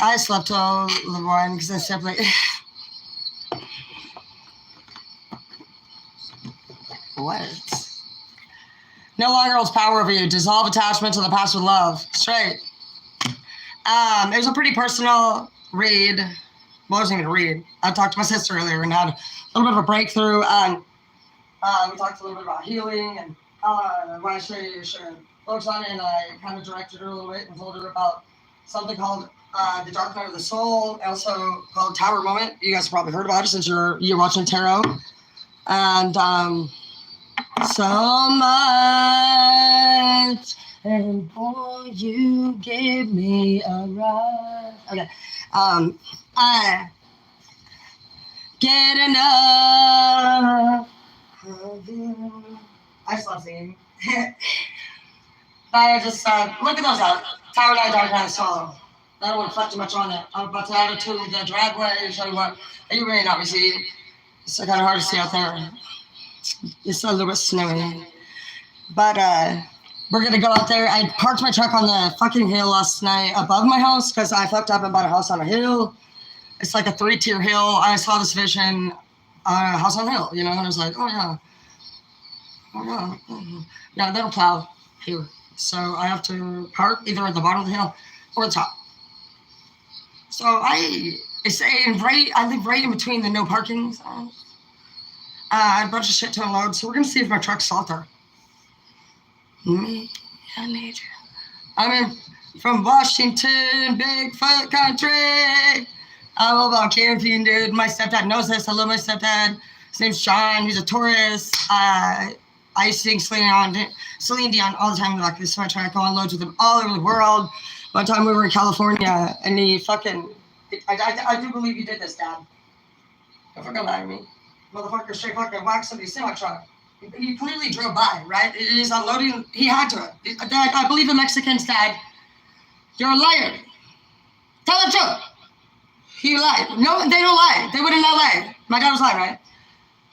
I slept till the morning because I simply. What? No longer holds power over you. Dissolve attachment to the past with love. Straight. It was a pretty personal read. Well, I wasn't even a read. I talked to my sister earlier and had a little bit of a breakthrough. And we talked a little bit about healing and why she should focus on it. And I kind of directed her a little bit and told her about something called the Dark Night of the Soul, also called Tower Moment. You guys have probably heard about it since you're watching tarot. And so much, and boy, you give me a ride. Okay. I get enough of you. I just love singing. I just look at those out. Tower Night, Dark Night of Soul. I don't want to reflect too much on it. I'm about to add it to the dragway, show you what you may not be seeing. It's kind of hard to see out there. It's a little bit snowy. But we're going to go out there. I parked my truck on the fucking hill last night above my house because I fucked up and bought a house on a hill. It's like a 3-tier hill. I saw this vision, house on a hill, you know, and I was like, oh yeah. Yeah, they don't plow here. So I have to park either at the bottom of the hill or the top. So I live right in between the no parking zones. I had a bunch of shit to unload, so we're going to see if my truck's out there. Me, I need you. I'm from Washington, Bigfoot country. I'm all about camping, dude. My stepdad knows this. I love my stepdad. His name's John. He's a tourist. I sing Celine Dion all the time in the back of this my truck. I go on loads with him all over the world. One time we were in California, and he fucking... I do believe you did this, Dad. Don't fucking lie to me. Motherfucker straight fucking whacked somebody's semi-truck. He clearly drove by, right? It is unloading. He had to. Dad, I believe the Mexicans, Dad. You're a liar. Tell the truth. He lied. No, they don't lie. They wouldn't lie. My dad was lying, right?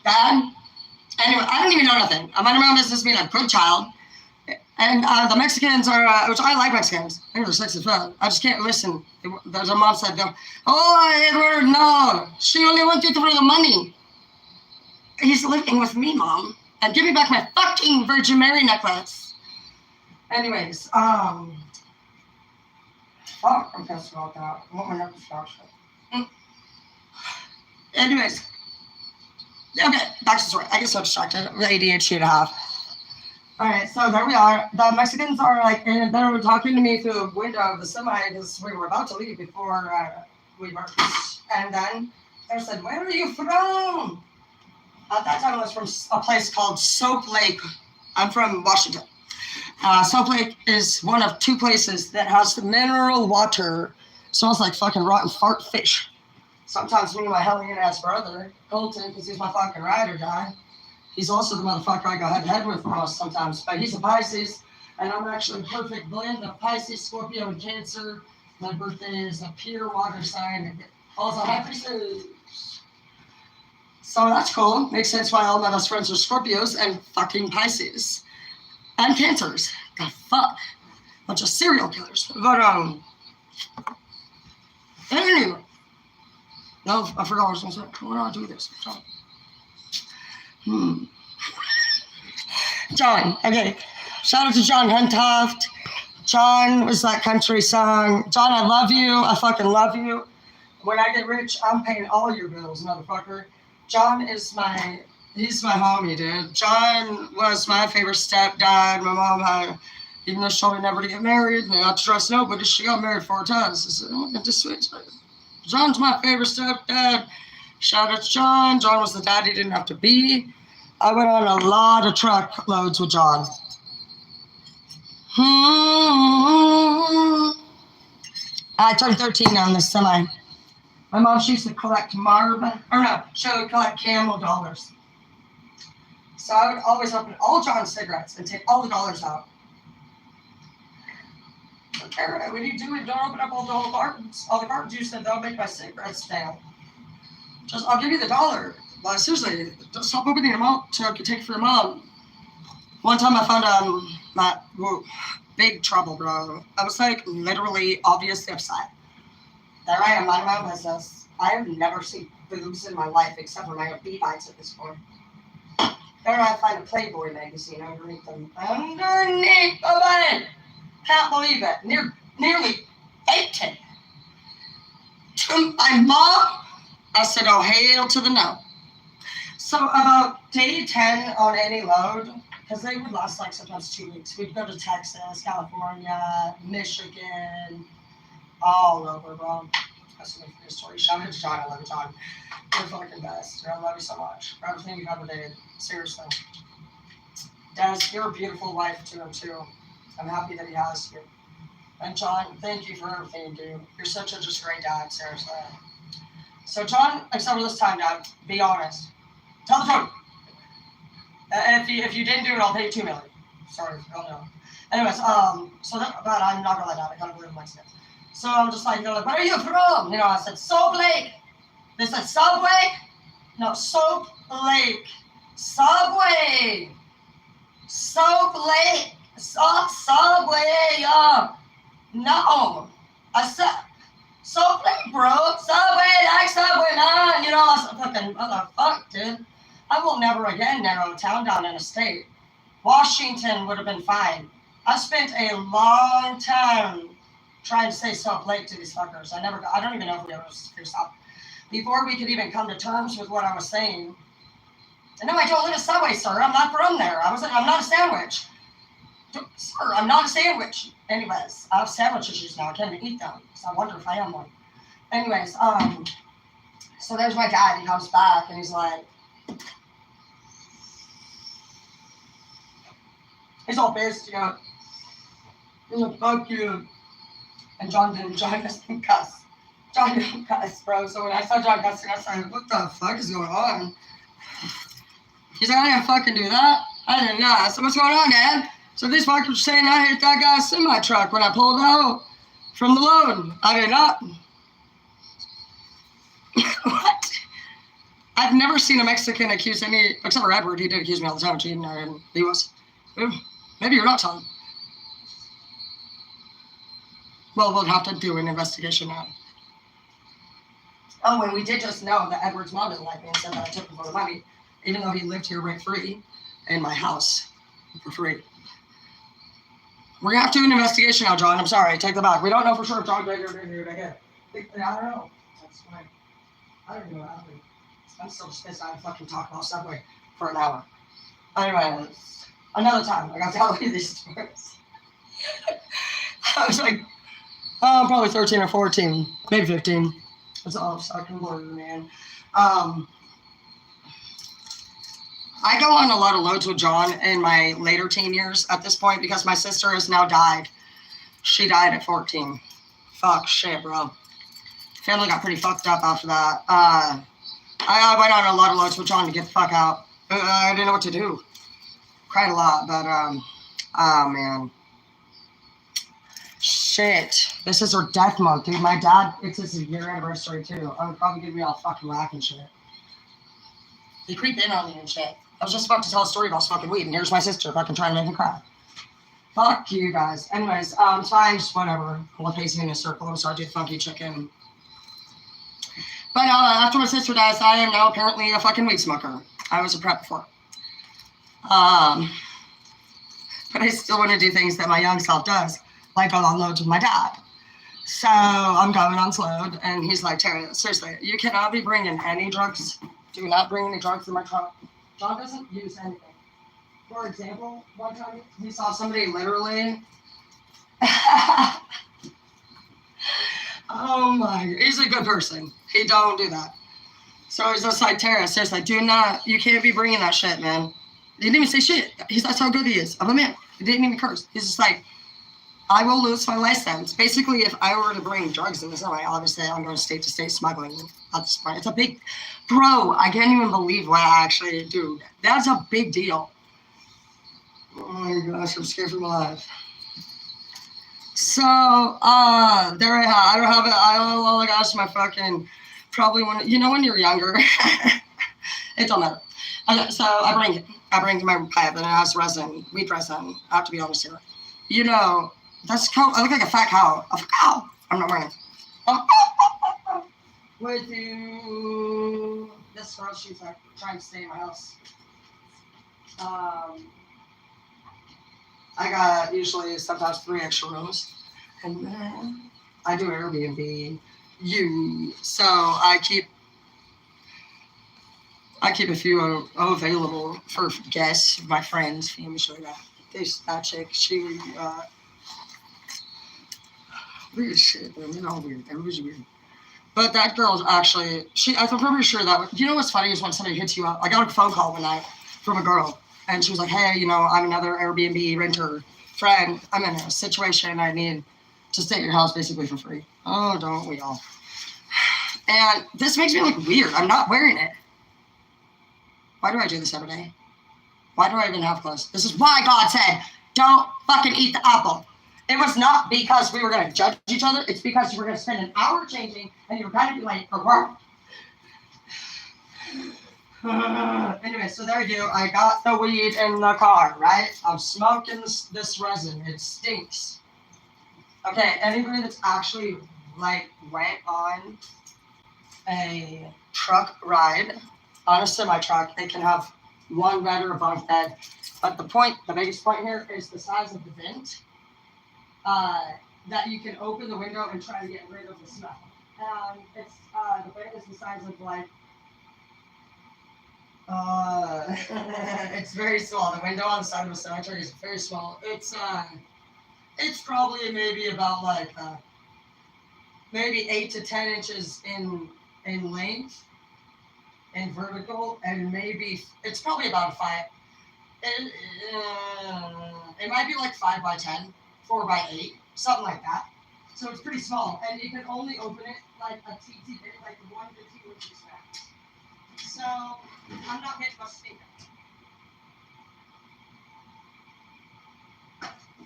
Dad? Anyway, I don't even know nothing. I'm running around business being a good child. And the Mexicans are, which I like Mexicans. I think they're sexy as well. I just can't listen. There's a mom said, oh, Edward, no. She only wants you for the money. He's living with me, Mom. And give me back my fucking Virgin Mary necklace. Anyways, fuck, I'm pissed about that. I want my necklace back. Anyways. Okay, back to the story. I get so distracted. The ADHD and a half. Alright, so there we are. The Mexicans are like, and they were talking to me through the window of the semi because we were about to leave before we were. And then they said, where are you from? At that time, I was from a place called Soap Lake. I'm from Washington. Soap Lake is one of 2 places that has the mineral water. Smells like fucking rotten fart fish. Sometimes me and my hellion-ass brother, Colton, because he's my fucking ride or die. He's also the motherfucker I go head-to-head with most sometimes. But he's a Pisces, and I'm actually a perfect blend of Pisces, Scorpio, and Cancer. My birthday is a pure water sign. Also, happy Pisces. So that's cool. Makes sense why all my best friends are Scorpios and fucking Pisces. And Cancers. The fuck. Bunch of serial killers. But, anyway. No, I forgot what I was going to say. Why do I do this? John. Okay. Shout out to John Hentoft. John was that country song. John, I love you. I fucking love you. When I get rich, I'm paying all your bills, motherfucker. John is he's my homie, dude. John was my favorite stepdad. My mom had, even though she told me never to get married, and not to trust nobody, she got married 4 times. I said, oh, just sweet. John's my favorite stepdad. Shout out to John. John was the dad he didn't have to be. I went on a lot of truckloads with John. I turned 13 on this semi. My mom, she used to collect she would collect Camel dollars. So I would always open all John's cigarettes and take all the dollars out. Okay, what do you do? Don't open up all the whole cartons. All the cartons you said, that'll make my cigarettes fail. Just, I'll give you the $1. But seriously, stop opening them out so I can take it for your mom. One time I found big trouble, bro. I was like literally obviously upset. There I am, minding my own business. I have never seen boobs in my life except for my Levi's at this point. There I find a Playboy magazine underneath them. Underneath the button! Can't believe it. Nearly fainted. To my mom, I said, oh, hail to the no. So about day 10 on any load, because they would last like sometimes 2 weeks. We'd go to Texas, California, Michigan, all over, bro. That's a funny story. Shout out to John. I love you, John. You're fucking best. I love you so much. For everything you've ever did. Seriously. Des, you're a beautiful wife to him, too. I'm happy that he has you. And John, thank you for everything you do. You're such a just great dad, seriously. So John, except for this time, Dad, be honest. Tell the truth. If you didn't do it, I'll pay you $2 million. Sorry, I don't know. Anyways, so that, but I'm not gonna let that. I gotta believe in myself. So I'm just like, they're like, where are you from? You know, I said, Soap Lake. They said, Subway? No, Soap Lake. Subway. Soap Lake. Subway. No. I said, Soap Lake, bro. Subway, like Subway, man. You know, I said, fucking motherfucker, dude. I will never again narrow a town down in a state. Washington would have been fine. I spent a long time trying to say Soap Lake to these fuckers. I don't even know if we ever figured out. Before we could even come to terms with what I was saying. No, I don't live at Subway, sir. I'm not from there. I'm not a sandwich. Sir, I'm not a sandwich. Anyways, I have sandwich issues now. I can't even eat them. So I wonder if I am one. Anyways, so there's my dad. He comes back and he's like, he's all pissed, you know. He's like, fuck you. And John doesn't cuss. John didn't cuss, bro. So when I saw John cussing, I was like, what the fuck is going on? He's like, I didn't fucking do that. I did not. So what's going on, Dad? So these fuckers are saying I hit that guy's semi-truck when I pulled out from the load. I did not. What? I've never seen a Mexican accuse any, except for Edward. He did accuse me all the time of cheating. And he was. Maybe you're not telling. Well, we'll have to do an investigation now. Oh, and we did just know that Edward's mom didn't like me and said that I took him for the money, even though he lived here rent-free in my house for free. We're going to have to do an investigation now, John. I'm sorry. Take the back. We don't know for sure if John Gregor did it again. I don't know. That's fine. I don't even know what happened. I'm still just pissed I fucking talk about Subway for an hour. Anyway, another time. I got to tell you these stories. I was like, probably 13 or 14, maybe 15. It's all fucking blurry, man. I go on a lot of loads with John in my later teen years at this point because my sister has now died. She died at 14. Fuck, shit, bro. Family got pretty fucked up after that. I went on a lot of loads with John to get the fuck out. I didn't know what to do. Cried a lot, but, oh, man. Shit. This is her death month, dude. My dad, it's his year anniversary, too. I would probably give me all fucking whack and shit. They creep in on me and shit. I was just about to tell a story about smoking weed, and here's my sister fucking trying to make me cry. Fuck you guys. Anyways, it's fine, just whatever. We'll face me in a circle and start doing funky chicken. But after my sister dies, I am now apparently a fucking weed smoker. I was a prep before. But I still want to do things that my young self does, like go on loads with my dad. So I'm going on load, and he's like, Tara, seriously, you cannot be bringing any drugs. Do not bring any drugs in my truck. John doesn't use anything. For example, one time he saw somebody literally. Oh my! He's a good person. He don't do that. So he's just like, Tara, seriously, do not. You can't be bringing that shit, man. He didn't even say shit. That's how good he is of a man. He didn't even curse. He's just like, I will lose my license. Basically, if I were to bring drugs in this way, obviously I'm going state to state smuggling at this point. It's a big, bro, I can't even believe what I actually do. That's a big deal. Oh my gosh, I'm scared for my life. So, there I don't have it. Oh my gosh, my fucking, probably when you're younger, it don't matter. Okay, so I bring my pipe and it has resin, weed resin. I have to be honest here. You know, that's cow. I look like a fat cow. A fat cow. I'm not wearing it. With you. This girl, she's like trying to stay in my house. I got usually sometimes 3 extra rooms. And then I do Airbnb. So I keep a few available for guests, my friends. Let me show you that. There's that chick. She weird shit, man. They're all weird. Everybody's weird. But that girl's actually I'm pretty sure that. You know what's funny is when somebody hits you up. I got a phone call one night from a girl, and she was like, "Hey, I'm another Airbnb renter friend. I'm in a situation. I need to stay at your house basically for free." Oh, don't we all? And this makes me look weird. I'm not wearing it. Why do I do this every day? Why do I even have clothes? This is why God said, don't fucking eat the apple. It was not because we were going to judge each other. It's because you were going to spend an hour changing and you were going to be late for work. Anyway, so there you go. I got the weed in the car, right? I'm smoking this resin. It stinks. Okay, anybody that's actually went on a truck ride, on a semi-truck, they can have one bed or a bunk bed. But the biggest point here is the size of the vent. That you can open the window and try to get rid of the smell. It's the vent is the size of it's very small. The window on the side of the semi-truck is very small. It's probably maybe about maybe 8 to 10 inches in length and vertical, and maybe it's probably about a 5. It might be 5 by 10, 4 by 8, something like that. So it's pretty small, and you can only open it a TT bit, the 150 would be snack. So I'm not getting much steam.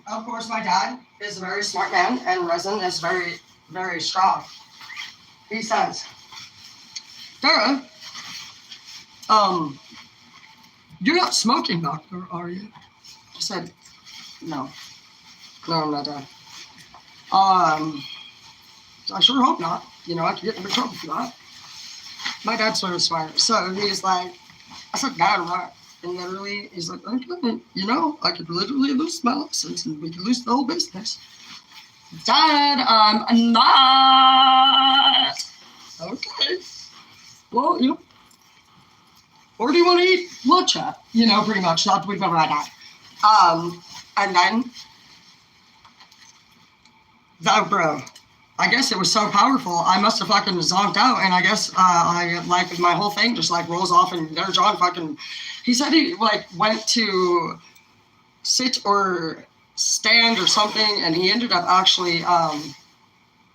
Of course, my dad is a very smart man, and resin is very, very strong. He says, Dara, you're not smoking, doctor, are you? I said, no. No, I'm not, Dad. I sure hope not. I could get in trouble for that. My dad's sort of smart. So he's like, I said, Dad, I'm not. And literally, he's like, okay, I could literally lose my license and we could lose the whole business. Dad, I'm not. Okay. Well, where do you want to eat lunch at? Pretty much. That's what we've got right now. And then, that bro, I guess it was so powerful, I must have fucking zonked out, and I guess my whole thing just rolls off, and there John he said he went to sit or stand or something, and he ended up actually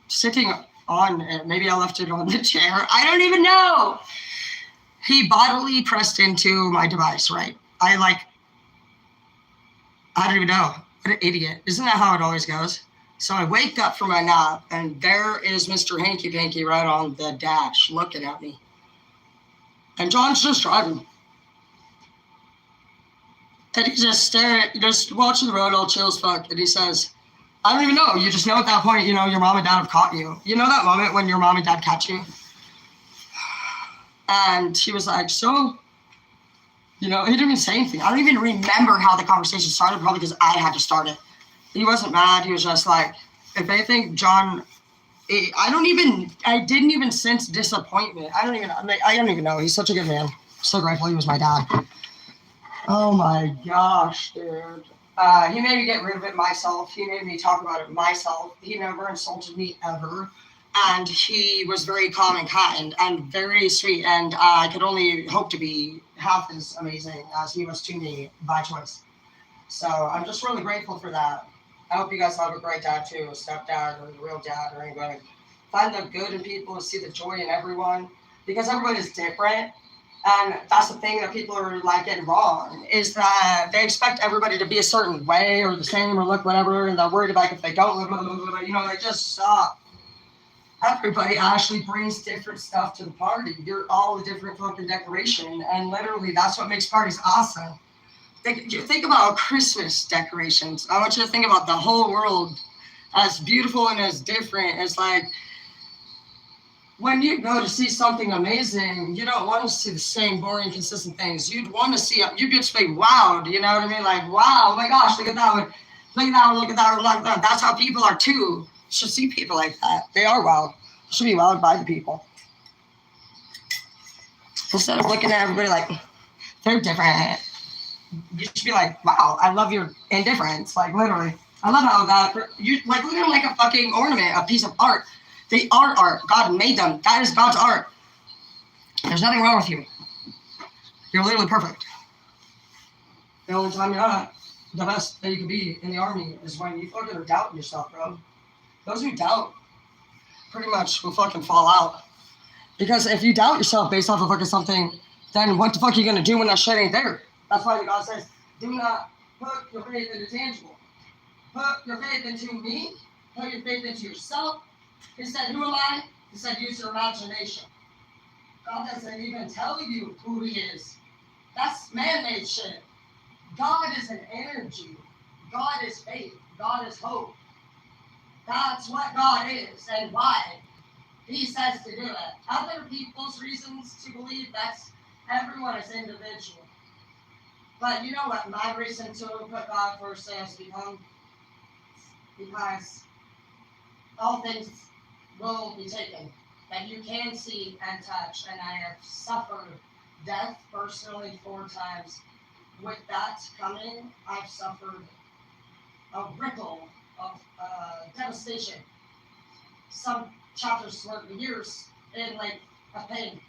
sitting on it. Maybe I left it on the chair. I don't even know. He bodily pressed into my device, right? I don't even know. What an idiot. Isn't that how it always goes? So I wake up from my nap, and there is Mr. Hanky Panky right on the dash looking at me. And John's just driving. And he's just staring, just watching the road all chill as fuck. And he says, I don't even know. You just know at that point, your mom and dad have caught you. You know that moment when your mom and dad catch you? And he was like, so, he didn't even say anything. I don't even remember how the conversation started, probably because I had to start it. He wasn't mad. He was just like, if anything, John, I didn't even sense disappointment. I don't even know. He's such a good man. So grateful he was my dad. Oh my gosh, dude. He made me get rid of it myself. He made me talk about it myself. He never insulted me ever. And he was very calm and kind and very sweet. And I could only hope to be half as amazing as he was to me by choice. So I'm just really grateful for that. I hope you guys have a great dad too, a stepdad or a real dad or anybody. Find the good in people and see the joy in everyone, because everyone is different. And that's the thing that people are getting wrong, is that they expect everybody to be a certain way or the same or look whatever, and they're worried about if they don't look, they just suck. Everybody actually brings different stuff to the party. You're all a different fucking decoration, and literally that's what makes parties awesome. Think about Christmas decorations. I want you to think about the whole world as beautiful and as different. It's like when you go to see something amazing, you don't want to see the same boring, consistent things. You'd want to see, you'd just be wowed, you know what I mean? Like, wow, oh my gosh, look at that one. Look at that one, look at that one, look at that. That's how people are too. You should see people like that. They are wowed. You should be wowed by the people. Instead of looking at everybody like, they're different. You should be like, wow, I love your indifference. Like, literally. I love how that, you like, look at them like a fucking ornament, a piece of art. They are art. God made them. That is God's art. There's nothing wrong with you. You're literally perfect. The only time you're not the best that you can be in the army is when you fucking are doubting yourself, bro. Those who doubt pretty much will fucking fall out. Because if you doubt yourself based off of fucking something, then what the fuck are you gonna do when that shit ain't there? That's why God says, do not put your faith into tangible. Put your faith into me. Put your faith into yourself. He said, who am I? He said, use your imagination. God doesn't even tell you who he is. That's man-made shit. God is an energy. God is faith. God is hope. That's what God is and why he says to do it. Other people's reasons to believe, that's everyone is individual. But you know what my reason to put God first has become? Because all things will be taken that you can see and touch, and I have suffered death personally 4 times. With that coming, I've suffered a ripple of devastation. Some chapters were years in like a pain,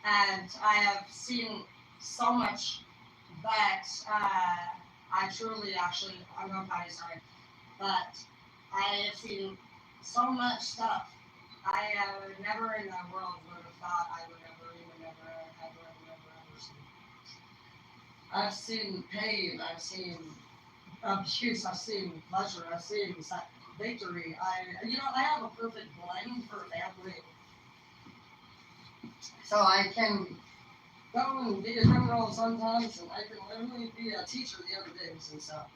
and I have seen so much that I truly, actually, I'm not sorry, but I have seen so much stuff. I never in the world would have thought I would ever see. I've seen pain, I've seen abuse, I've seen pleasure, I've seen victory. I have a perfect blend for family. So I can go and be a criminal sometimes, and I can literally be a teacher the other days and stuff.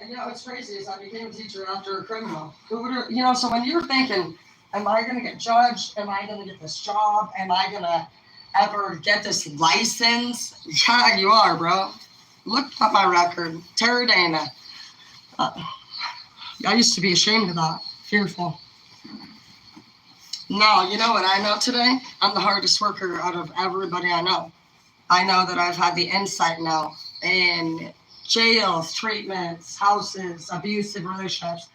And what's crazy is I became a teacher after a criminal. Who would so when you're thinking, am I going to get judged? Am I going to get this job? Am I going to ever get this license? Yeah, you are, bro. Look at my record. Terra Dana. I used to be ashamed of that. Fearful. No, you know what I know today? I'm the hardest worker out of everybody I know. I know that I've had the insight now in jails, treatments, houses, abusive relationships.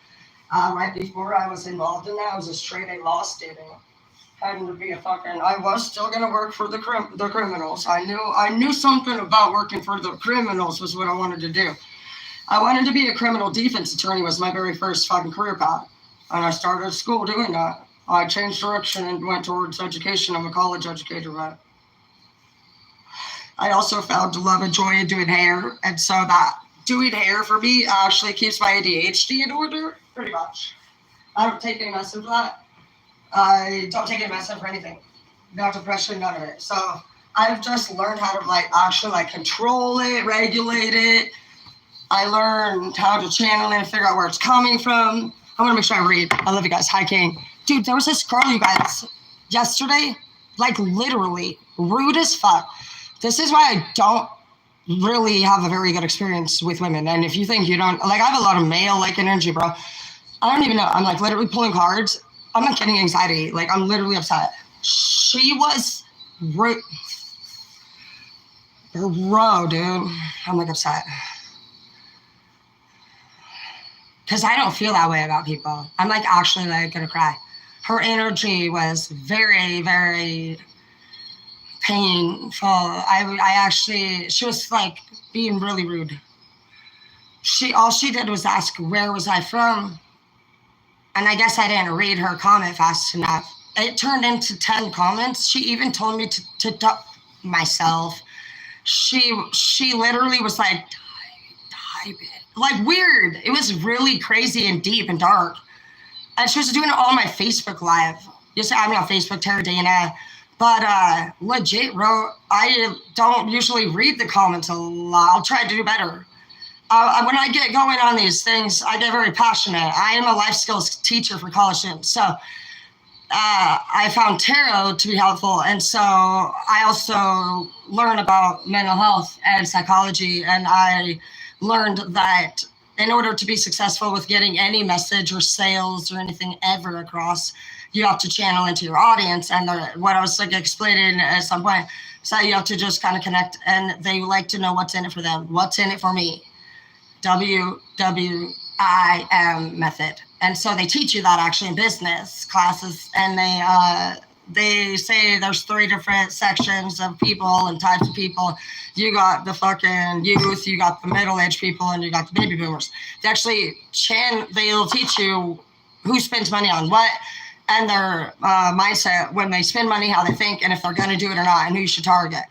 Right before I was involved in that, I was a straight A law student. I was still gonna work for the criminals. I knew something about working for the criminals was what I wanted to do. I wanted to be a criminal defense attorney. Was my very first fucking career path, and I started school doing that. I changed direction and went towards education. I'm a college educator, but I also found a love and joy in doing hair, and so that doing hair for me actually keeps my ADHD in order, pretty much. I don't take any medicine for that. I don't take any medicine for anything. No depression, none of it. So I've just learned how to actually control it, regulate it. I learned how to channel it and figure out where it's coming from. I want to make sure I read. I love you guys. Hi, King. Dude, there was this girl, you guys, yesterday, literally, rude as fuck. This is why I don't really have a very good experience with women. And if you think you don't, I have a lot of male, energy, bro. I don't even know. I'm, literally pulling cards. I'm not getting anxiety. I'm literally upset. She was rude. Bro, dude. I'm, upset. Because I don't feel that way about people. I'm, actually, gonna cry. Her energy was very, very painful. She was, being really rude. All she did was ask, where was I from? And I guess I didn't read her comment fast enough. It turned into 10 comments. She even told me to talk myself. She literally was die, bitch. Weird. It was really crazy and deep and dark. And she was doing it all on my Facebook Live. I'm on Facebook, Terra Dana. But legit, bro, I don't usually read the comments a lot. I'll try to do better. When I get going on these things, I get very passionate. I am a life skills teacher for college students. So I found tarot to be helpful. And so I also learn about mental health and psychology. And I learned that in order to be successful with getting any message or sales or anything ever across, you have to channel into your audience. And what I was like explaining at some point, so you have to just kind of connect, and they like to know what's in it for them. What's in it for me? WWIM method. And so they teach you that actually in business classes, and they say there's 3 different sections of people and types of people. You got the fucking youth, you got the middle-aged people, and you got the baby boomers. They actually they'll teach you who spends money on what, and their mindset when they spend money, how they think, and if they're going to do it or not, and who you should target.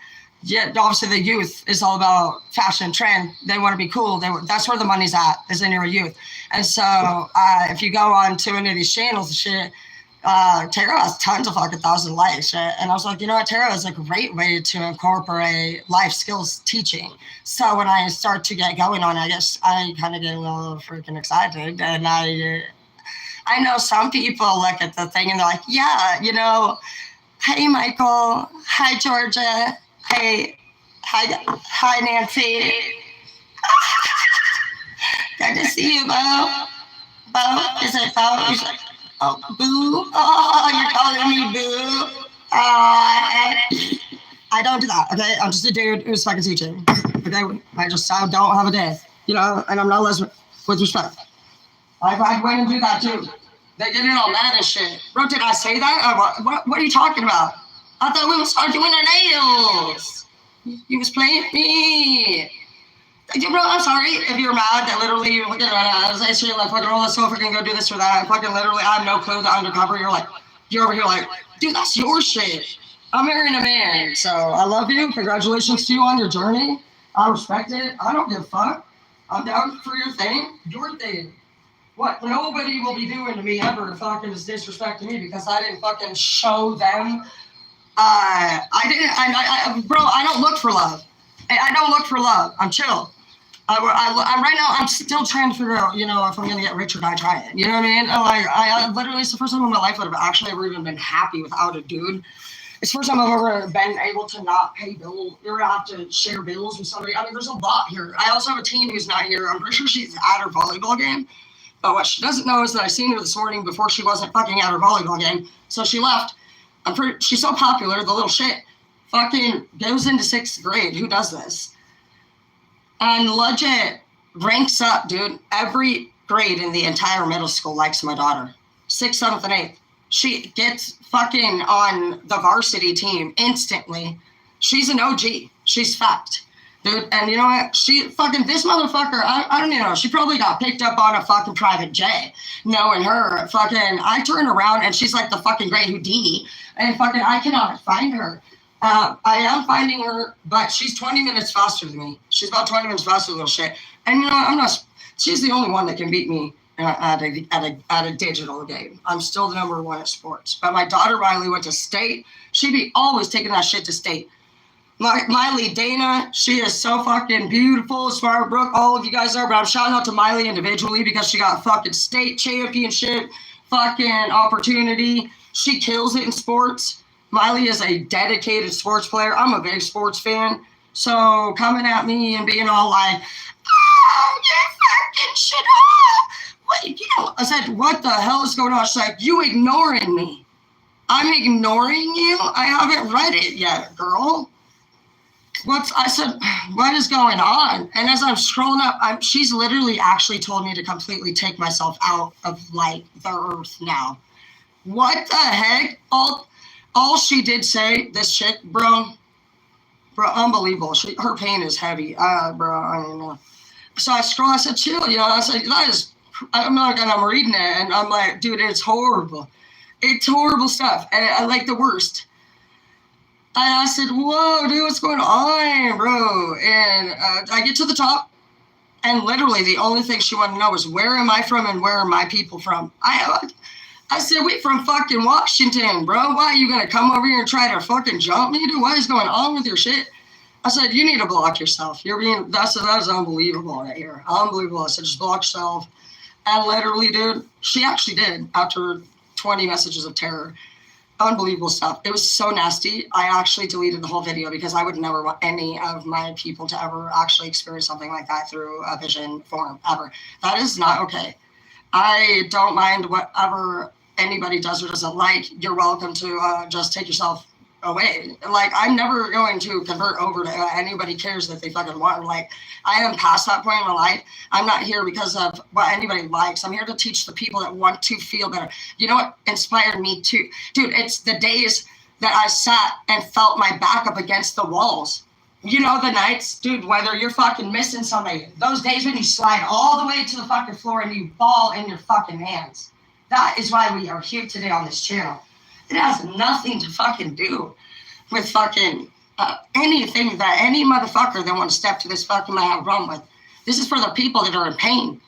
Yeah, obviously the youth is all about fashion and trend. They want to be cool. That's where the money's at, is in your youth. And so if you go on to any of these channels and shit, tarot has tons of fucking 1,000 likes. Shit. And I was like, you know what, tarot is a great way to incorporate life skills teaching. So when I start to get going on, I guess I kind of get a little freaking excited. And I know some people look at the thing and they're like, yeah, you know, hey, Michael. Hi, Georgia. Hey, hi, Nancy. Good to see you, Bo. Bo, is it Bo? He's like, oh, Boo. Oh, you're calling me Boo. I don't do that, okay? I'm just a dude who's fucking teaching, okay? I don't have a day, you know, and I'm not lesbian, with respect. I'd wait and do that, too. They get in all mad and shit. Bro, did I say that? What are you talking about? I thought we would start doing our nails. You was playing me. Bro, I'm sorry if you're mad that literally you're looking at us. I say, like, fucking, oh, let's go fucking go do this or that. Fucking literally, I have no clue the undercover. You're over here like, dude, that's your shit. I'm marrying a man. So I love you. Congratulations to you on your journey. I respect it. I don't give a fuck. I'm down for your thing. Your thing. What nobody will be doing to me ever fucking is disrespect to me because I didn't fucking show them. Bro, I don't look for love. I don't look for love. I'm chill. I'm right now, I'm still trying to figure out, you know, if I'm going to get rich or die trying. You know what I mean? Like, I literally, it's the first time in my life that I've actually ever even been happy without a dude. It's the first time I've ever been able to not pay bills or have to share bills with somebody. I mean, there's a lot here. I also have a teen who's not here. I'm pretty sure she's at her volleyball game. But what she doesn't know is that I seen her this morning before she wasn't fucking at her volleyball game. So she left. She's so popular, the little shit fucking goes into 6th grade. Who does this? And legit ranks up, dude. Every grade in the entire middle school likes my daughter. 6th, 7th, and 8th. She gets fucking on the varsity team instantly. She's an OG. She's fact. Dude, and you know what? This motherfucker, I don't even know. She probably got picked up on a fucking private jet. Knowing her, I turn around and she's like the fucking great Houdini. And I cannot find her. I am finding her, but she's 20 minutes faster than me. She's about 20 minutes faster, little shit. And you know, she's the only one that can beat me at a digital game. I'm still the number 1 at sports. But my daughter Riley went to state. She'd be always taking that shit to state. Miley Dana, she is so fucking beautiful. Smart Brooke, all of you guys are, but I'm shouting out to Miley individually because she got fucking state championship fucking opportunity. She kills it in sports. Miley is a dedicated sports player. I'm a big sports fan. So coming at me and being all like, oh, you're fucking shit up. What, you know, I said, what the hell is going on? She's like, you ignoring me. I'm ignoring you? I haven't read it yet, girl. I said, what is going on? And as I'm scrolling up, she's literally actually told me to completely take myself out of like the earth now. What the heck? All she did say, this chick, bro, unbelievable. Her pain is heavy. Bro, I don't know. So I scroll, I said, chill, you know, I said, I'm reading it, and I'm like, dude, it's horrible. It's horrible stuff, and I like the worst. And I said, whoa, dude, what's going on, bro? And I get to the top, and literally the only thing she wanted to know was, where am I from and where are my people from? I said, we from fucking Washington, bro. Why are you gonna come over here and try to fucking jump me, dude? What is going on with your shit? I said, you need to block yourself. That is unbelievable right here. Unbelievable. I said, just block yourself. And literally, dude, she actually did after 20 messages of terror. Unbelievable stuff. It was so nasty. I actually deleted the whole video because I would never want any of my people to ever actually experience something like that through a vision form, ever. That is not okay. I don't mind whatever anybody does or doesn't like. You're welcome to just take yourself away. Like, I'm never going to convert over to anybody cares that they fucking want. Like, I am past that point in my life. I'm not here because of what anybody likes. I'm here to teach the people that want to feel better. You know what inspired me too? Dude, it's the days that I sat and felt my back up against the walls. You know, the nights, dude, whether you're fucking missing somebody, those days when you slide all the way to the fucking floor and you fall in your fucking hands. That is why we are here today on this channel. It has nothing to fucking do with fucking anything that any motherfucker that wants to step to this fucking might have a problem with. This is for the people that are in pain.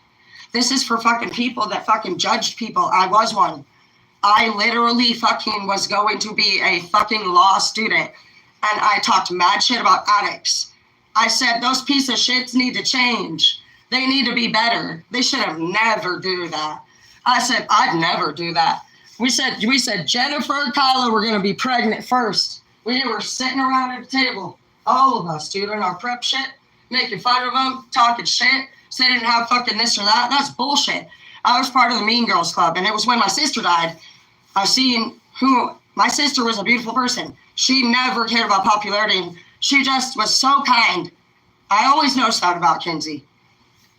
This is for fucking people that fucking judged people. I was one. I literally fucking was going to be a fucking law student. And I talked mad shit about addicts. I said, those piece of shits need to change. They need to be better. They should have never do that. I said, I'd never do that. We said, Jennifer and Kyla were going to be pregnant first. We were sitting around at the table, all of us, dude, in our prep shit, making fun of them, talking shit, saying they didn't have fucking this or that. That's bullshit. I was part of the Mean Girls Club, and it was when my sister died. My sister was a beautiful person. She never cared about popularity. She just was so kind. I always noticed that about Kinsey.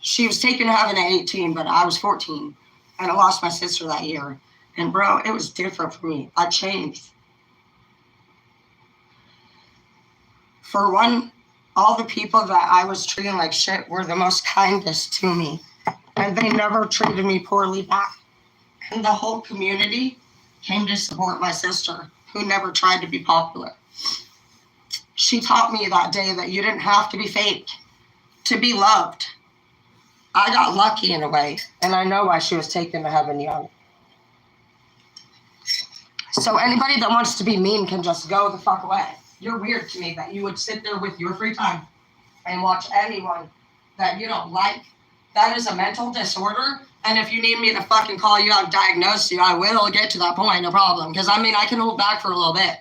She was taken to heaven at 18, but I was 14, and I lost my sister that year. And bro, it was different for me. I changed. For one, all the people that I was treating like shit were the most kindest to me. And they never treated me poorly back. And the whole community came to support my sister, who never tried to be popular. She taught me that day that you didn't have to be fake to be loved. I got lucky in a way, and I know why she was taken to heaven young. So anybody that wants to be mean can just go the fuck away. You're weird to me that you would sit there with your free time and watch anyone that you don't like. That is a mental disorder. And if you need me to fucking call you out and diagnose you, I will get to that point, no problem. Because, I mean, I can hold back for a little bit.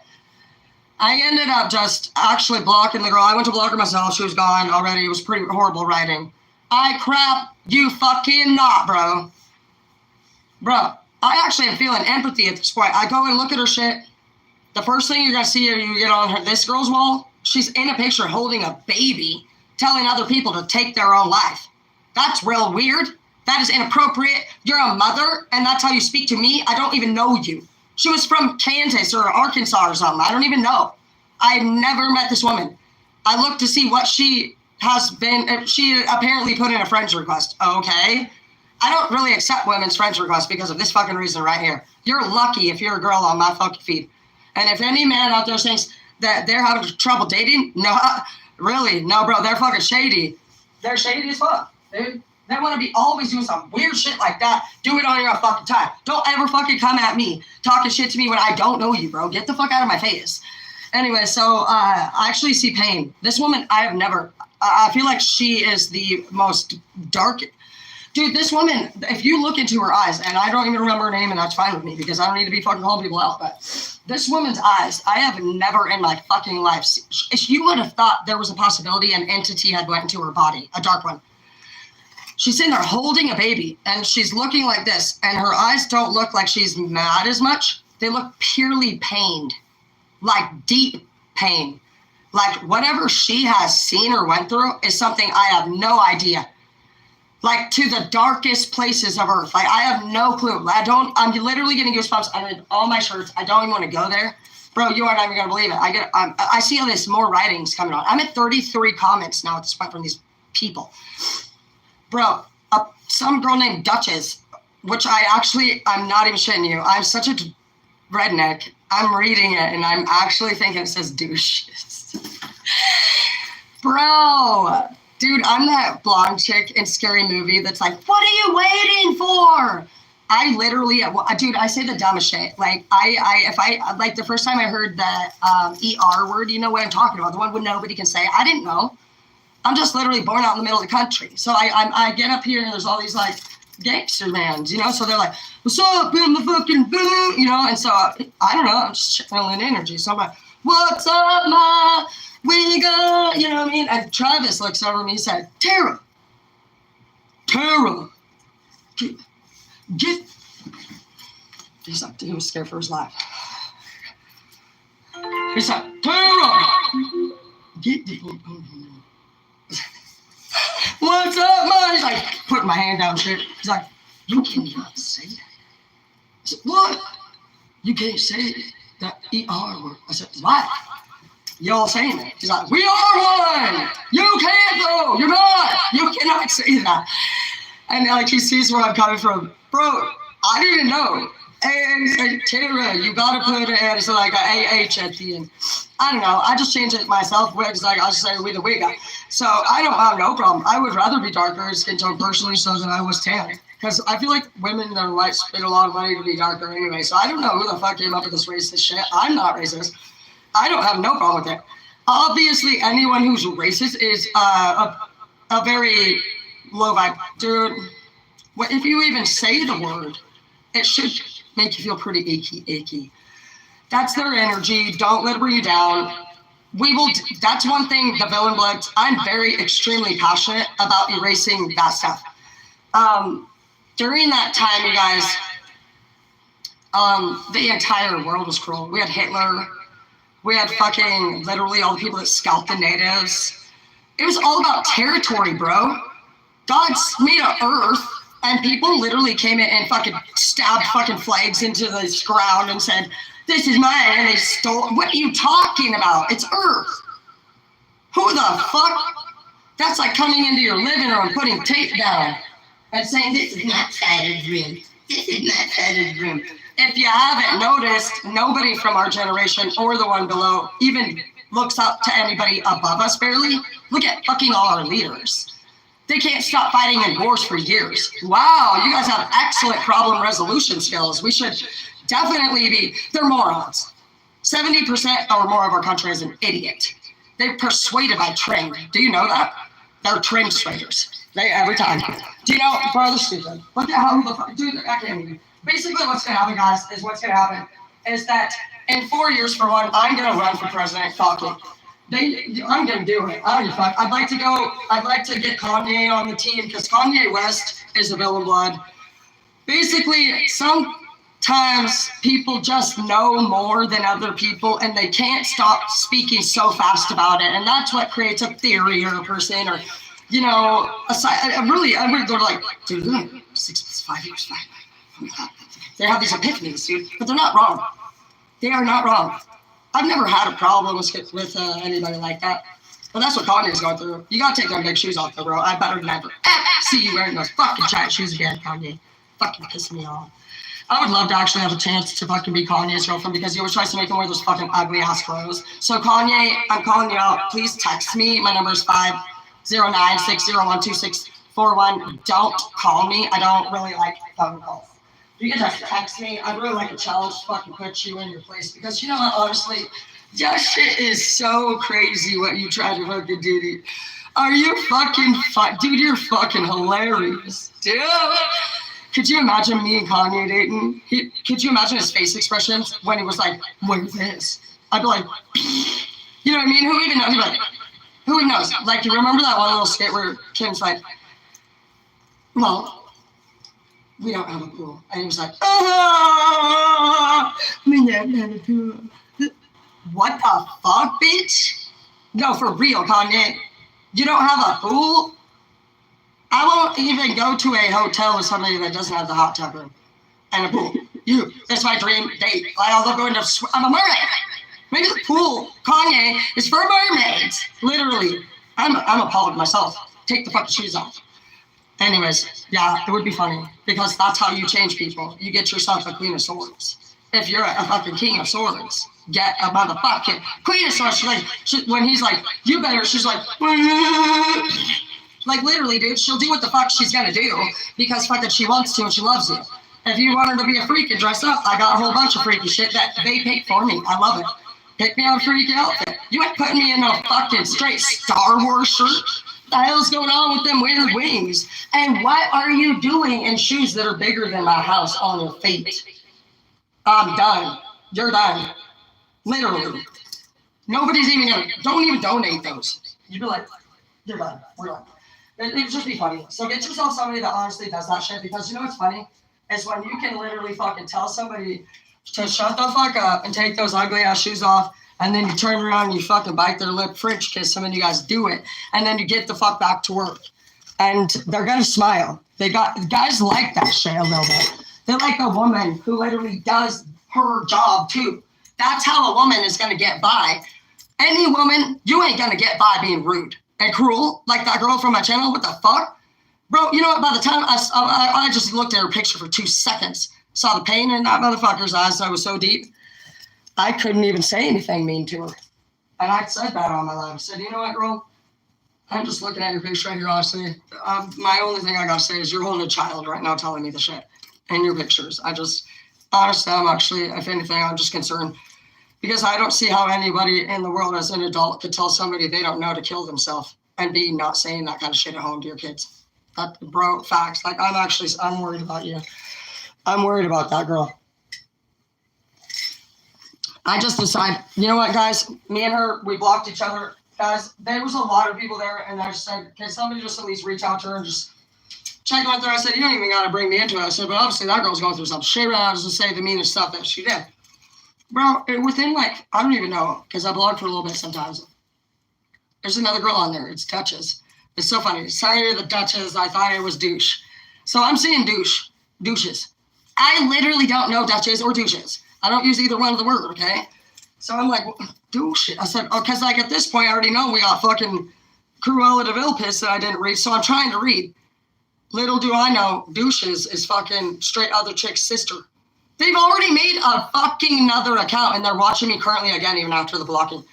I ended up just actually blocking the girl. I went to block her myself. She was gone already. It was pretty horrible writing. I crap you fucking not, bro. Bro. I actually am feeling empathy at this point. I go and look at her shit. The first thing you're going to see her, you get on this girl's wall, she's in a picture holding a baby, telling other people to take their own life. That's real weird. That is inappropriate. You're a mother, and that's how you speak to me? I don't even know you. She was from Kansas or Arkansas or something. I don't even know. I've never met this woman. I looked to see what she has been. She apparently put in a friend's request. Okay. I don't really accept women's friends requests because of this fucking reason right here. You're lucky if you're a girl on my fucking feed. And if any man out there thinks that they're having trouble dating, no, really, no, bro, they're fucking shady. They're shady as fuck, dude. They want to be always doing some weird shit like that. Do it on your own fucking time. Don't ever fucking come at me talking shit to me when I don't know you, bro. Get the fuck out of my face. Anyway, so I actually see pain. This woman, I feel like she is the most dark. Dude, this woman, if you look into her eyes, and I don't even remember her name, and that's fine with me because I don't need to be fucking calling people out, but this woman's eyes, I have never in my fucking life, if you would have thought there was a possibility an entity had went into her body, a dark one. She's sitting there holding a baby, and she's looking like this, and her eyes don't look like she's mad as much. They look purely pained, like deep pain. Like whatever she has seen or went through is something I have no idea. Like to the darkest places of earth. Like I have no clue. I'm literally getting goosebumps. I read all my shirts. I don't even want to go there. Bro, you are not even going to believe it. I see all this more writings coming on. I'm at 33 comments now at this point from these people. Bro, some girl named Duchess, which I'm not even shitting you. I'm such a redneck. I'm reading it and I'm actually thinking it says douche. Bro. Dude, I'm that blonde chick in Scary Movie that's like, what are you waiting for? I literally, dude, I say the dumbest shit. Like, like the first time I heard that ER word, you know what I'm talking about, the one where nobody can say. I didn't know. I'm just literally born out in the middle of the country. So I get up here and there's all these like gangster mans, you know? So they're like, what's up in the fucking boot, you know? And so I don't know, I'm just channeling energy. So I'm like, what's up, ma? We got, you know what I mean? And Travis looks over me and said, Tara, get. He's like, he was scared for his life. He's like, Tara, get. What's up, man? He's like, putting my hand down, shit. He's like, you cannot say that. I said, what? You can't say that ER word. I said, why? Y'all saying it. He's like, we are one. You can't though. You're not. You cannot say that. And like he sees where I'm coming from. Bro, I didn't even know. And he's like, Tara, you gotta put it as like a AH at the end. I don't know. I just changed it myself. It's like I just say we the we guy. So I don't have no problem. I would rather be darker skin tone personally so that I was tan. Because I feel like women that are white spend a lot of money to be darker anyway. So I don't know who the fuck came up with this racist shit. I'm not racist. I don't have no problem with it. Obviously, anyone who's racist is a very low vibe. Dude, if you even say the word, it should make you feel pretty icky. That's their energy. Don't let it bring you down. That's one thing, the Villain Bloods, I'm very extremely passionate about erasing that stuff. During that time, you guys, the entire world was cruel. We had Hitler. We had fucking literally all the people that scalped the natives. It was all about territory, bro. God made an earth, and people literally came in and fucking stabbed fucking flags into this ground and said, this is mine, and they stole. What are you talking about? It's earth. Who the fuck? That's like coming into your living room and putting tape down and saying, this is not Saturn's room. This is not Saturn's room. If you haven't noticed, nobody from our generation or the one below even looks up to anybody above us barely. Look at fucking all our leaders. They can't stop fighting in wars for years. Wow, you guys have excellent problem resolution skills. We should definitely be, they're morons. 70% or more of our country is an idiot. They're persuaded by trend. Do you know that? They're trend traders. They every time. Do you know, bro, they're stupid. Look at how the fuck, dude, I can't even. Basically, what's going to happen, guys, is that in 4 years, for one, I'm going to run for president. Fuck it. I'm going to do it. I don't give a fuck. I'd like to get Kanye on the team because Kanye West is a Villain Blood. Basically, sometimes people just know more than other people and they can't stop speaking so fast about it. And that's what creates a theory or a person or, you know, I really go to like, dude, 6 plus 5 years, 5. They have these epiphanies, dude, but they're not wrong. They are not wrong. I've never had a problem with anybody like that. But that's what Kanye's going through. You gotta take them big shoes off, though, bro. I better never see you wearing those fucking giant shoes again, Kanye. Fucking pissing me off. I would love to actually have a chance to fucking be Kanye's girlfriend because he always tries to make him wear those fucking ugly ass clothes. So Kanye, I'm calling you out. Please text me. My number is 509-601-2641. Don't call me. I don't really like phone calls. You can just text me. I'd really like a challenge to fucking put you in your place because you know what, honestly, that shit is so crazy what you try to fucking do. Dude. Are you fucking dude, you're fucking hilarious. Dude. Could you imagine me and Kanye dating? Could you imagine his face expressions when he was like, what is this? I'd be like, you know what I mean? Who even knows? He'd be like, who even knows? Like, you remember that one little skit where Kim's like, well, we don't have a pool. And he was like, we don't have a pool. What the fuck, bitch? No, for real, Kanye. You don't have a pool? I won't even go to a hotel with somebody that doesn't have the hot tub room and a pool. That's my dream date. I love going to, I'm a mermaid. Maybe the pool, Kanye, is for mermaids. Literally. I'm appalled myself. Take the fucking shoes off. Anyways, yeah, it would be funny because that's how you change people. You get yourself a Queen of Swords. If you're a fucking King of Swords, get a motherfucking Queen of Swords. When he's like, you better, she's like, like literally, dude, she'll do what the fuck she's gonna do because fucking she wants to and she loves you. If you want her to be a freak and dress up, I got a whole bunch of freaky shit that they pick for me. I love it. Pick me out a freaky outfit. You ain't putting me in a fucking straight Star Wars shirt. What the hell's going on with them weird wings? And what are you doing in shoes that are bigger than my house on your feet? I'm done. You're done. Literally. Nobody's even gonna, don't even donate those. You'd be like, you're done. We're done. It would just be funny. So get yourself somebody that honestly does that shit, because you know what's funny? Is when you can literally fucking tell somebody to shut the fuck up and take those ugly ass shoes off, and then you turn around and you fucking bite their lip, French kiss them, and you guys do it, and then you get the fuck back to work. And they're gonna smile. Guys like that shit a little bit. They're like a woman who literally does her job too. That's how a woman is gonna get by. Any woman, you ain't gonna get by being rude and cruel like that girl from my channel. What the fuck? Bro, you know what? By the time I just looked at her picture for 2 seconds, saw the pain in that motherfucker's eyes, that was so deep, I couldn't even say anything mean to her. And I said that on my live. I said, you know what, girl? I'm just looking at your picture right here, honestly. My only thing I gotta say is you're holding a child right now telling me the shit in your pictures. Honestly, I'm actually, if anything, I'm just concerned. Because I don't see how anybody in the world as an adult could tell somebody they don't know to kill themselves and be not saying that kind of shit at home to your kids. That, bro, facts. Like, I'm worried about you. I'm worried about that girl. I just decided, you know what, guys? Me and her, we blocked each other. Guys, there was a lot of people there, and I just said, can somebody just at least reach out to her and just check on her? I said, you don't even got to bring me into it. I said, but obviously that girl's going through some shit right now to say the meanest stuff that she did. Bro, within like, I don't even know, because I blog for a little bit sometimes. There's another girl on there. It's Duchess. It's so funny. Sorry, the Duchess. I thought it was douche. So I'm seeing douches. I literally don't know Duchess or douches. I don't use either one of the word, okay? So I'm like, douche. I said, oh, because like at this point, I already know we got fucking Cruella de Vil piss that I didn't read, so I'm trying to read. Little do I know, douches is fucking straight other chick's sister. They've already made a fucking another account, and they're watching me currently again, even after the blocking.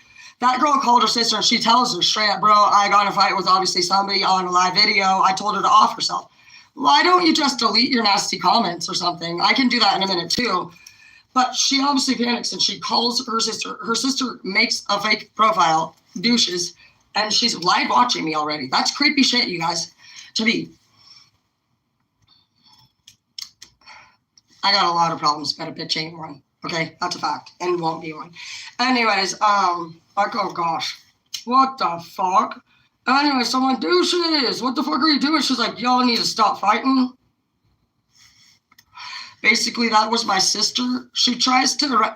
That girl called her sister, and she tells her straight up, bro, I got in a fight with obviously somebody on a live video. I told her to off herself. Why don't you just delete your nasty comments or something? I can do that in a minute too. But she obviously panics, and she calls her sister. Her sister makes a fake profile, douches, and she's live watching me already. That's creepy shit, you guys, to me. I got a lot of problems, but a bitch ain't one. Okay, that's a fact, and won't be one. Anyways, oh gosh, what the fuck? Anyway, someone douches. What the fuck are you doing? She's like, y'all need to stop fighting. Basically, that was my sister. She's trying to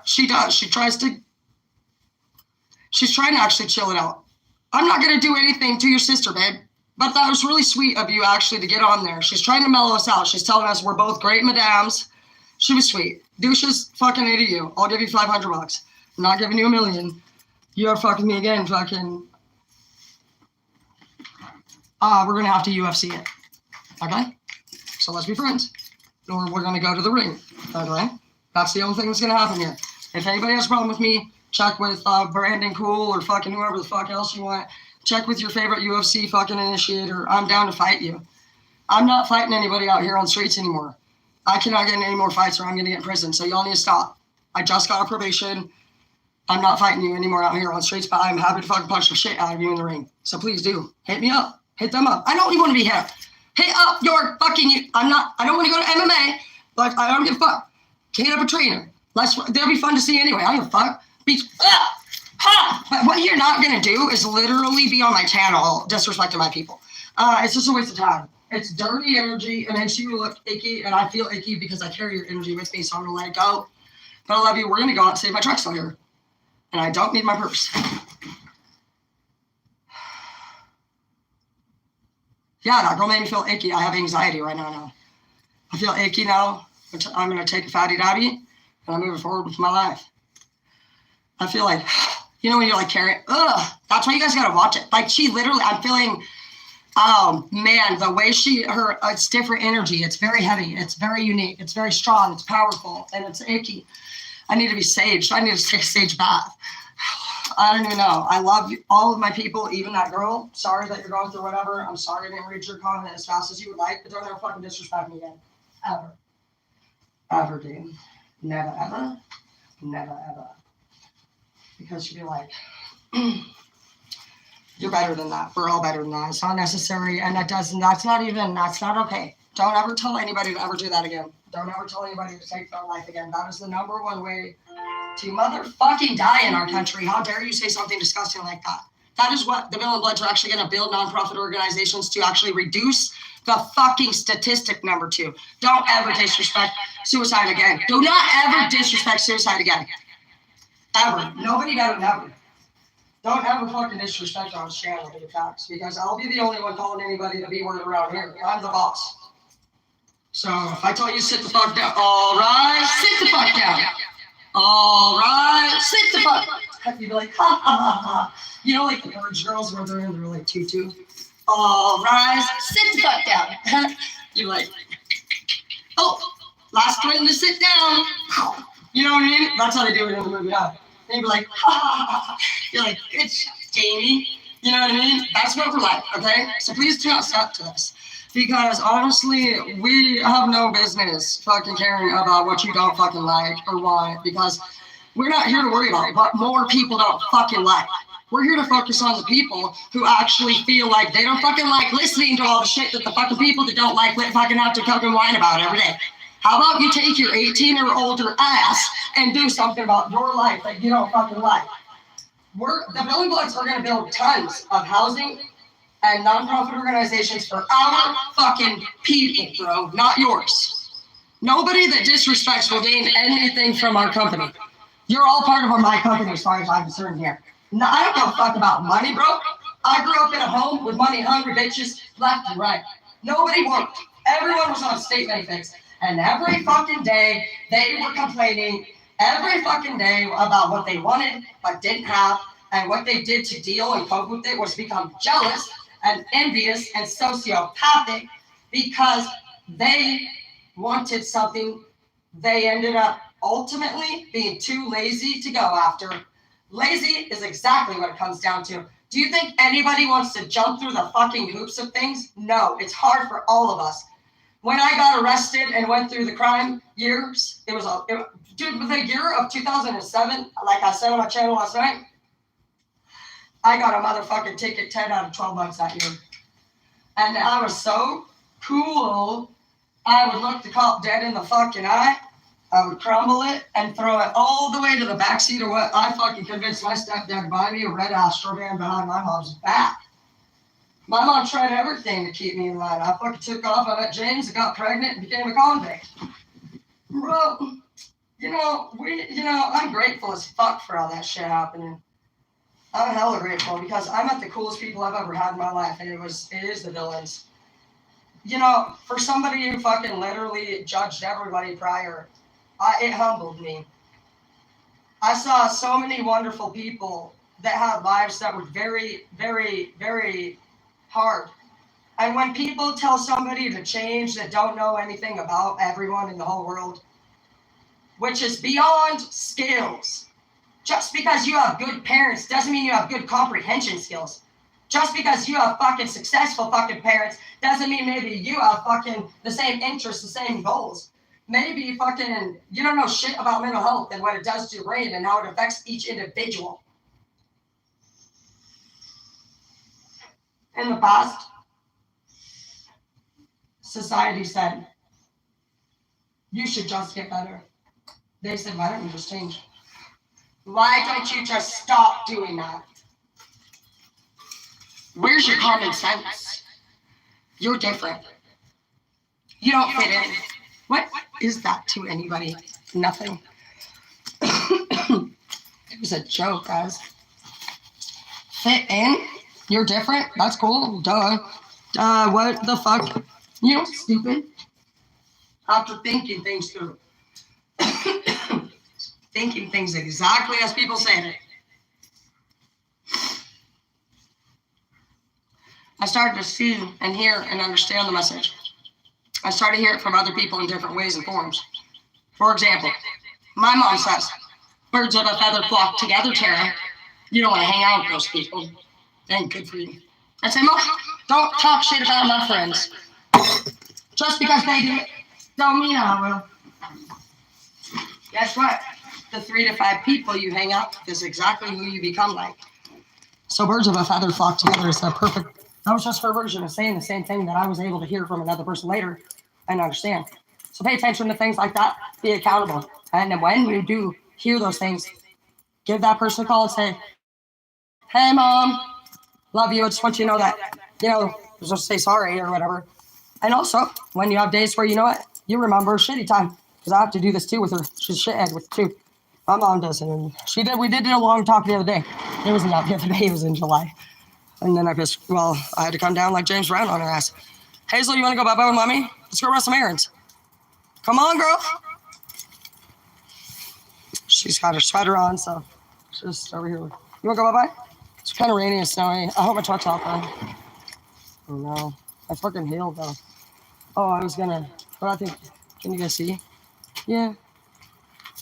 actually chill it out. I'm not gonna do anything to your sister, babe. But that was really sweet of you actually to get on there. She's trying to mellow us out. She's telling us we're both great madams. She was sweet. Douches, fucking A to you. I'll give you $500. I'm not giving you $1 million. You're fucking me again, fucking. We're gonna have to UFC it. Okay? So let's be friends. Or we're gonna go to the ring. Okay? That's the only thing that's gonna happen here. If anybody has a problem with me, check with Brandon Cool or fucking whoever the fuck else you want. Check with your favorite UFC fucking initiator. I'm down to fight you. I'm not fighting anybody out here on streets anymore. I cannot get in any more fights or I'm going to get in prison. So y'all need to stop. I just got a probation. I'm not fighting you anymore out here on streets, but I'm happy to fucking punch the shit out of you in the ring. So please do. Hit me up. Hit them up. I don't even want to be hit. Hit up your fucking, I don't want to go to MMA. Like, I don't give a fuck. Hit up a trainer. They'll be fun to see anyway. I don't give a fuck. But what you're not going to do is literally be on my channel disrespecting my people. It's just a waste of time. It's dirty energy. It makes you look icky, and I feel icky because I carry your energy with me, so I'm going to let it go. But I love you. We're going to go out and save my truck still here. And I don't need my purse. Yeah, that girl made me feel icky. I have anxiety right now. I feel icky now. I'm going to take a fatty dabby, and I'm moving forward with my life. I feel like, you know, when you're like carrying, that's why you guys got to watch it. Like, she literally, I'm feeling, oh man, the way it's different energy. It's very heavy. It's very unique. It's very strong. It's powerful, and it's icky. I need to be saged. I need to take a sage bath. I don't even know. I love all of my people, even that girl. Sorry that you're going through whatever. I'm sorry I didn't read your comment as fast as you would like, but don't ever fucking disrespect me again. Ever. ever do. Never, ever. Never, ever. Because you'd be like, you're better than that. We're all better than that. It's not necessary, and that's not okay. Don't ever tell anybody to ever do that again. Don't ever tell anybody to take their life again. That is the number one way to motherfucking die in our country. How dare you say something disgusting like that? That is what the Bill and Bloods are actually going to build nonprofit organizations to actually reduce the fucking statistic number 2. Don't ever disrespect suicide again. Do not ever disrespect suicide again. Ever. Nobody ever, never. Don't ever fucking disrespect on this channel, to the facts, because I'll be the only one calling anybody the B word around here. I'm the boss. So if I tell you sit the fuck down, all right, sit the fuck down. All right, sit the fuck. You'd be like, ha ha ha ha. You know, like the Courage Girls where they're in their like tutu. All right, sit the fuck down. You're like, oh, last one to sit down. You know what I mean? That's how they do it in the movie. Yeah. And you'd be like, ha ha ha ha. You're like, good shot, Jamie. You know what I mean? That's what we're like, okay? So please do not stop to this. Because honestly, we have no business fucking caring about what you don't fucking like or want, because we're not here to worry about what more people don't fucking like. We're here to focus on the people who actually feel like they don't fucking like listening to all the shit that the fucking people that don't like fucking have to fucking whine about every day. How about you take your 18 or older ass and do something about your life that you don't fucking like? The Bill and Bloods are going to build tons of housing and nonprofit organizations for our fucking people, bro, not yours. Nobody that disrespects will gain anything from our company. You're all part of my company as far as I'm concerned here. No, I don't give a fuck about money, bro. I grew up in a home with money-hungry bitches left and right. Nobody worked. Everyone was on state benefits. And every fucking day, they were complaining every fucking day about what they wanted but didn't have, and what they did to deal and cope with it was become jealous and envious and sociopathic because they wanted something they ended up ultimately being too lazy to go after. Lazy is exactly what it comes down to. Do you think anybody wants to jump through the fucking hoops of things? No, it's hard for all of us. When I got arrested and went through the crime years, dude, the year of 2007, like I said on my channel last night, I got a motherfucking ticket 10 out of 12 months that year. And I was so cool, I would look the cop dead in the fucking eye, I would crumble it and throw it all the way to the backseat of what I fucking convinced my stepdad to buy me, a red Astro van behind my mom's back. My mom tried everything to keep me in line. I fucking took off, I met James, I got pregnant, and became a convict. Bro, I'm grateful as fuck for all that shit happening. I'm hella grateful because I met the coolest people I've ever had in my life, and it is the villains. You know, for somebody who fucking literally judged everybody prior, it humbled me. I saw so many wonderful people that had lives that were very, very, very hard. And when people tell somebody to change that don't know anything about everyone in the whole world, which is beyond skills, just because you have good parents doesn't mean you have good comprehension skills. Just because you have fucking successful fucking parents doesn't mean maybe you have fucking the same interests, the same goals. Maybe fucking you don't know shit about mental health and what it does to your brain and how it affects each individual. In the past, society said, you should just get better. They said, why don't you just change? Why don't you just stop doing that? Where's your common sense? You're different. You don't fit in. What is that to anybody? Nothing. It was a joke, guys. Fit in? You're different? That's cool. Duh. What the fuck? You know, stupid. After thinking things through. Thinking things exactly as people say it. I started to see and hear and understand the message. I started to hear it from other people in different ways and forms. For example, my mom says, birds of a feather flock together, Tara. You don't want to hang out with those people. They ain't good for you. I say, Mom, don't talk shit about my friends. Just because they do it, don't mean I will. guess what? The 3 to 5 people you hang out with is exactly who you become like. So birds of a feather flock together is a perfect. That was just her version of saying the same thing that I was able to hear from another person later and understand. So pay attention to things like that. Be accountable. And then when you do hear those things, give that person a call and say, "Hey, mom, love you. I just want you to know that, just say sorry or whatever." And also, when you have days where you know what, you remember shitty time. Because I have to do this too with her. She's a shithead with too. My mom does it. And we did a long talk the other day. It wasn't that the other day, it was in July. And then I had to come down like James Brown on her ass. "Hazel, you want to go bye-bye with mommy? Let's go run some errands." "Come on, girl." She's got her sweater on, so she's just over here. "You want to go bye-bye?" It's kind of rainy and snowy. I hope my truck's out there. Oh, no. I fucking hailed, though. Oh, I was gonna, but I think, can you guys see? Yeah.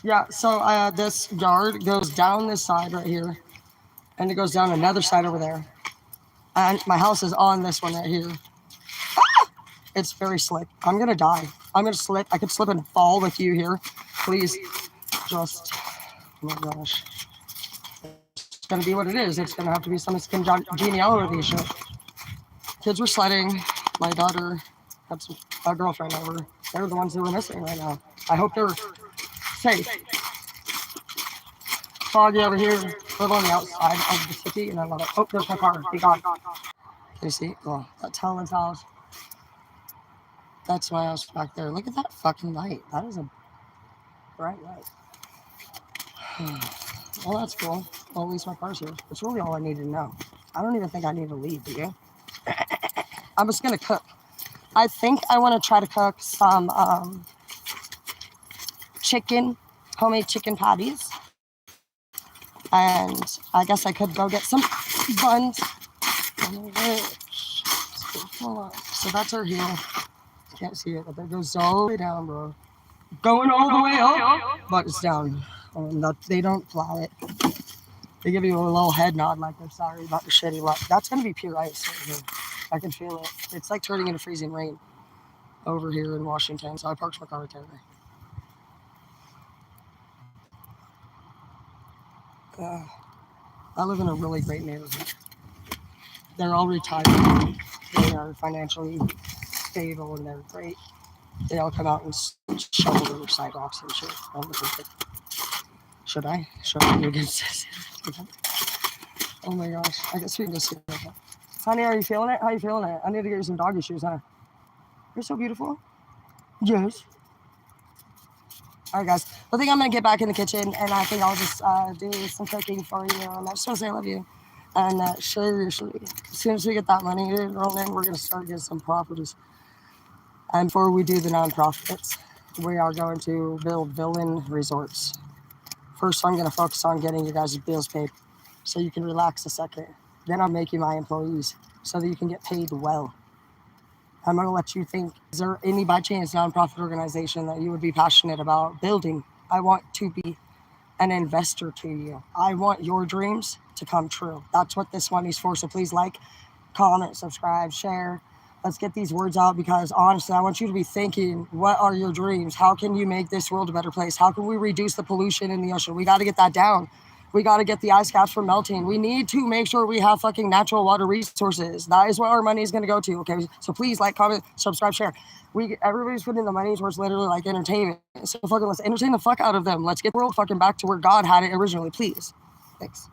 Yeah, so this yard goes down this side right here, and it goes down another side over there. And my house is on this one right here. Ah! It's very slick. I'm gonna die. I'm gonna slip. I could slip and fall with you here. Please, just, oh my gosh. It's gonna be what it is. It's gonna have to be some genealogy shit. Kids were sledding. My daughter had a girlfriend over. They're the ones who are missing right now. I hope they're safe. Foggy over here. Live on the outside of the city, and I love it. Oh, there's my car. Be gone. Can you see? Oh, that's Helen's house. That's my house back there. Look at that fucking light. That is a bright light. Well, that's cool. Well, at least my car's here. That's really all I needed to know. I don't even think I need to leave, do you? I'm just gonna cook. I think I want to try to cook some homemade chicken patties. And I guess I could go get some buns. So that's our heel. Can't see it, but it goes all the way down, bro. Going all the way up, but it's down. They don't plow it. They give you a little head nod like they're sorry about the shitty luck. That's going to be pure ice right here. I can feel it. It's like turning into freezing rain over here in Washington. So I parked my car right there. I live in a really great neighborhood. They're all retired. They are financially stable and they're great. They all come out and shovel their sidewalks and shit. Should I? You get this? Oh my gosh. I guess we can just see it. Honey, are you feeling it? How you feeling it? I need to get you some doggy shoes, huh? You're so beautiful. Yes. All right, guys. I think I'm going to get back in the kitchen, and I think I'll just do some cooking for you. And I just want to say I love you. And seriously, as soon as we get that money rolling, we're going to start getting some properties. And before we do the nonprofits, we are going to build villain resorts. First, I'm going to focus on getting you guys' bills paid so you can relax a second. Then I'll make you my employees so that you can get paid well. I'm going to let you think, is there any by chance nonprofit organization that you would be passionate about building? I want to be an investor to you. I want your dreams to come true. That's what this money's for. So please like, comment, subscribe, share. Let's get these words out because honestly, I want you to be thinking, what are your dreams? How can you make this world a better place? How can we reduce the pollution in the ocean? We got to get that down. We got to get the ice caps from melting. We need to make sure we have fucking natural water resources. That is where our money is going to go to, okay? So please like, comment, subscribe, share. Everybody's putting the money towards literally like entertainment. So fucking let's entertain the fuck out of them. Let's get the world fucking back to where God had it originally, please. Thanks.